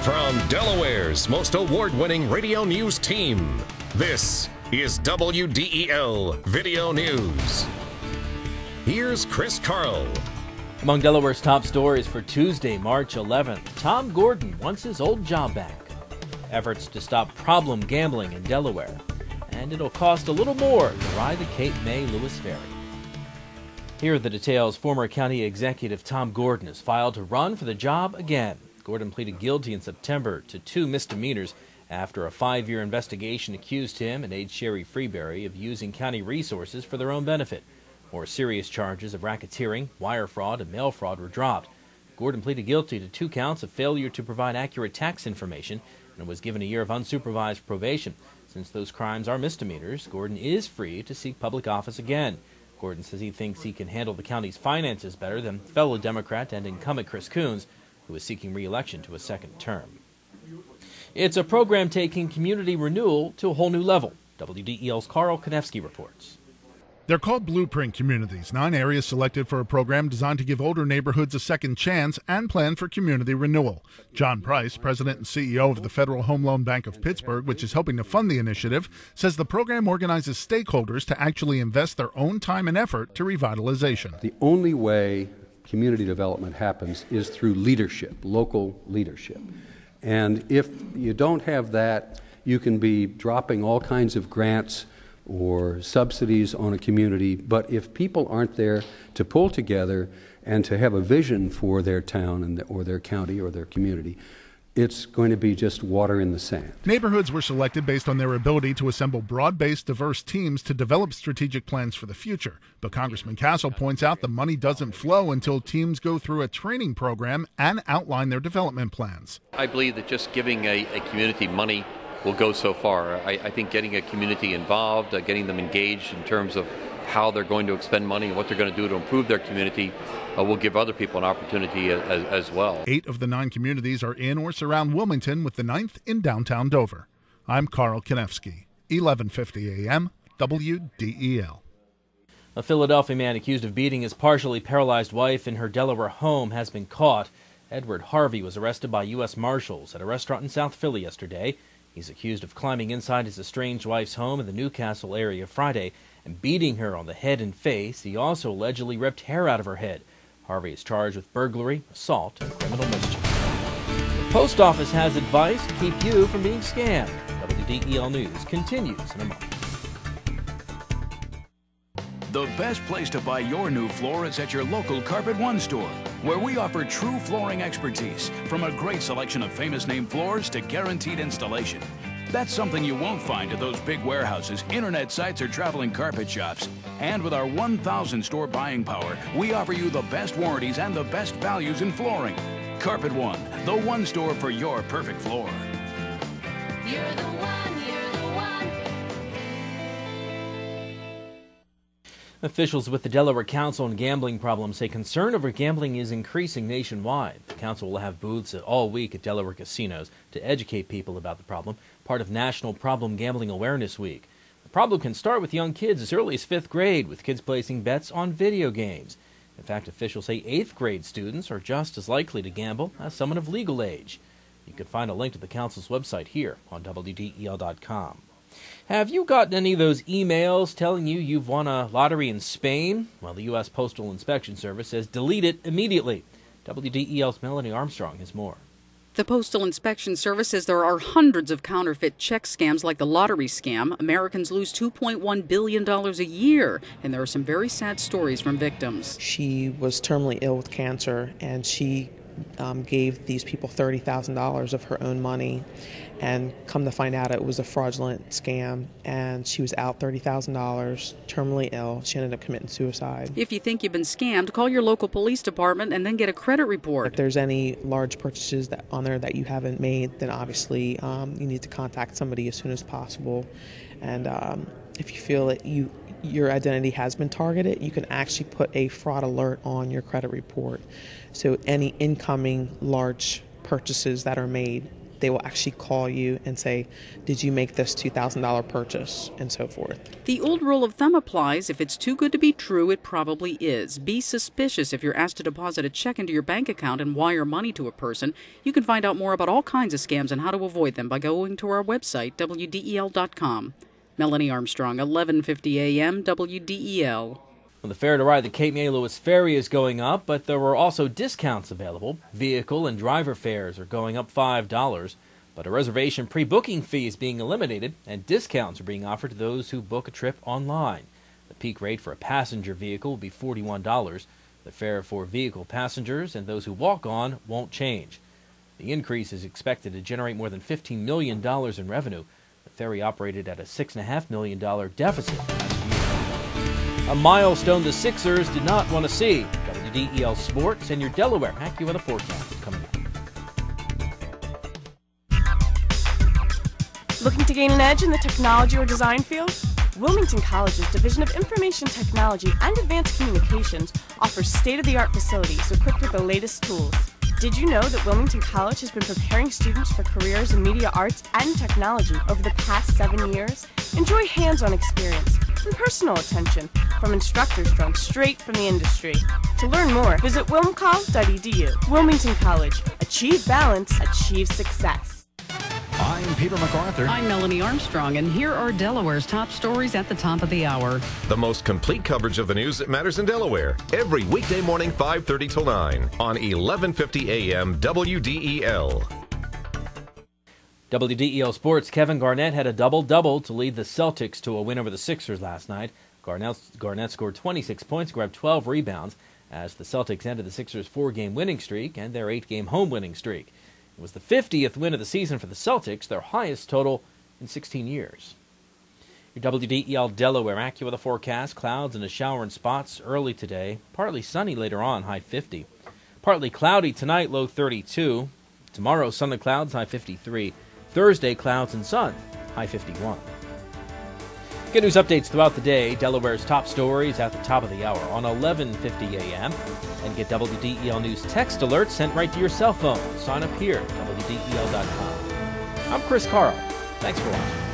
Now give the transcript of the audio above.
From Delaware's most award-winning radio news team, this is WDEL Video News. Here's Chris Carl. Among Delaware's top stories for Tuesday, March 11th, Tom Gordon wants his old job back. Efforts to stop problem gambling in Delaware. And it'll cost a little more to ride the Cape May Lewis Ferry. Here are the details. Former county executive Tom Gordon has filed to run for the job again. Gordon pleaded guilty in September to 2 misdemeanors after a 5-year investigation accused him and aide Sherry Freeberry of using county resources for their own benefit. More serious charges of racketeering, wire fraud, and mail fraud were dropped. Gordon pleaded guilty to 2 counts of failure to provide accurate tax information and was given a year of unsupervised probation. Since those crimes are misdemeanors, Gordon is free to seek public office again. Gordon says he thinks he can handle the county's finances better than fellow Democrat and incumbent Chris Coons, who is seeking re-election to a second term. It's a program taking community renewal to a whole new level. WDEL's Carl Konevsky reports. They're called Blueprint Communities, 9 areas selected for a program designed to give older neighborhoods a second chance and plan for community renewal. John Price, president and CEO of the Federal Home Loan Bank of Pittsburgh, which is helping to fund the initiative, says the program organizes stakeholders to actually invest their own time and effort to revitalization. The only way community development happens is through leadership, local leadership. And if you don't have that, you can be dropping all kinds of grants or subsidies on a community, but if people aren't there to pull together and to have a vision for their town or their county or their community, it's going to be just water in the sand. Neighborhoods were selected based on their ability to assemble broad-based, diverse teams to develop strategic plans for the future. But Congressman Castle points out the money doesn't flow until teams go through a training program and outline their development plans. I believe that just giving a community money will go so far. I think getting a community involved, getting them engaged in terms of how they're going to expend money and what they're going to do to improve their community will give other people an opportunity as well. 8 of the 9 communities are in or surround Wilmington, with the 9th in downtown Dover. I'm Carl Konevsky, 1150 AM, WDEL. A Philadelphia man accused of beating his partially paralyzed wife in her Delaware home has been caught. Edward Harvey was arrested by U.S. Marshals at a restaurant in South Philly yesterday. He's accused of climbing inside his estranged wife's home in the Newcastle area Friday and beating her on the head and face. He also allegedly ripped hair out of her head. Harvey is charged with burglary, assault, and criminal mischief. The post office has advice to keep you from being scammed. WDEL News continues in a moment. The best place to buy your new floor is at your local Carpet One store, where we offer true flooring expertise, from a great selection of famous name floors to guaranteed installation. That's something you won't find at those big warehouses, internet sites, or traveling carpet shops. And with our 1,000 store buying power, we offer you the best warranties and the best values in flooring. Carpet One, the one store for your perfect floor. You're the one, you're the one. Officials with the Delaware Council on Gambling Problems say concern over gambling is increasing nationwide. The council will have booths all week at Delaware casinos to educate people about the problem, part of National Problem Gambling Awareness Week. The problem can start with young kids as early as 5th grade, with kids placing bets on video games. In fact, officials say 8th grade students are just as likely to gamble as someone of legal age. You can find a link to the council's website here on WDEL.com. Have you gotten any of those emails telling you you've won a lottery in Spain? Well, the U.S. Postal Inspection Service says delete it immediately. WDEL's Melanie Armstrong has more. The Postal Inspection Service says there are hundreds of counterfeit check scams like the lottery scam. Americans lose $2.1 billion a year, and there are some very sad stories from victims. She was terminally ill with cancer, and she gave these people $30,000 of her own money, and come to find out it was a fraudulent scam, and she was out $30,000, terminally ill. She ended up committing suicide. If you think you've been scammed, call your local police department and then get a credit report. If there's any large purchases on there that you haven't made, then obviously you need to contact somebody as soon as possible. And if you feel that your identity has been targeted, you can actually put a fraud alert on your credit report. So any incoming large purchases that are made, they will actually call you and say, did you make this $2,000 purchase, and so forth. The old rule of thumb applies. If it's too good to be true, it probably is. Be suspicious if you're asked to deposit a check into your bank account and wire money to a person. You can find out more about all kinds of scams and how to avoid them by going to our website, WDEL.com. Melanie Armstrong, 1150 a.m., WDEL. Well, the fare to ride the Cape May Lewis Ferry is going up, but there were also discounts available. Vehicle and driver fares are going up $5, but a reservation pre-booking fee is being eliminated, and discounts are being offered to those who book a trip online. The peak rate for a passenger vehicle will be $41. The fare for vehicle passengers and those who walk on won't change. The increase is expected to generate more than $15 million in revenue. The ferry operated at a $6.5 million deficit last year. A milestone the Sixers did not want to see. WDEL Sports and your Delaware AccuWeather forecast is coming up. Looking to gain an edge in the technology or design field? Wilmington College's Division of Information Technology and Advanced Communications offers state-of-the-art facilities equipped with the latest tools. Did you know that Wilmington College has been preparing students for careers in media arts and technology over the past 7 years? Enjoy hands-on experience and personal attention from instructors drawn straight from the industry. To learn more, visit wilmcoll.edu. Wilmington College. Achieve balance, achieve success. I'm Peter MacArthur. I'm Melanie Armstrong, and here are Delaware's top stories at the top of the hour. The most complete coverage of the news that matters in Delaware. Every weekday morning, 5:30 till 9 on 1150 a.m. WDEL. WDEL Sports' Kevin Garnett had a double-double to lead the Celtics to a win over the Sixers last night. Garnett scored 26 points, grabbed 12 rebounds as the Celtics ended the Sixers' 4-game winning streak and their 8-game home winning streak. It was the 50th win of the season for the Celtics, their highest total in 16 years. Your WDEL Delaware AccuWeather forecast, clouds and a shower in spots early today. Partly sunny later on, high 50. Partly cloudy tonight, low 32. Tomorrow, sun and clouds, high 53. Thursday, clouds and sun, high 51. Get news updates throughout the day. Delaware's top stories at the top of the hour on 1150 a.m. And get WDEL News text alerts sent right to your cell phone. Sign up here at WDEL.com. I'm Chris Carl. Thanks for watching.